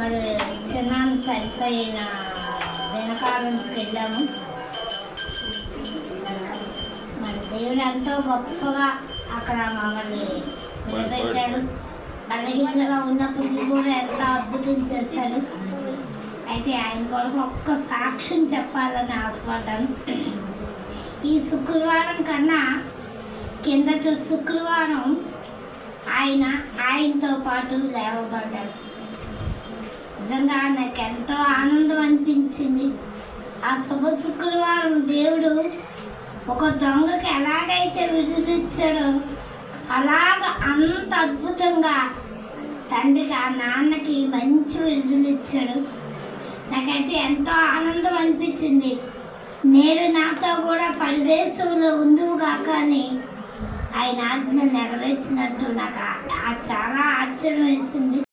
మరి చిన్నాన్న చనిపోయిన దినకాలంకి వెళ్ళాము. మన దేవుడు ఎంతో గొప్పగా అక్కడ మమ్మల్ని నిలబెట్టాడు. బలహీనగా ఉన్నప్పుడు కూడా ఎంతో అద్భుతం చేశాడు. అయితే ఆయన కొరకు ఒక్క సాక్ష్యం చెప్పాలని ఆశపడ్డాను. ఈ శుక్రవారం కన్నా కిందటి శుక్రవారం ఆయనతో పాటు లేవబడ్డాడు. నిజంగా నాకు ఎంతో ఆనందం అనిపించింది. ఆ శుభ శుక్రవారం దేవుడు ఒక దొంగకి ఎలాగైతే విడుదలిచ్చాడో అలాగ అంత అద్భుతంగా తండ్రికి ఆ నాన్నకి మంచి విడుదలిచ్చాడు. నాకైతే ఎంతో ఆనందం అనిపించింది. నేను నాతో కూడా పరదేశంలో ఉందువుగా కానీ ఆయన ఆజ్ఞ నెరవేర్చినట్టు నాకు చాలా ఆశ్చర్యం వేసింది.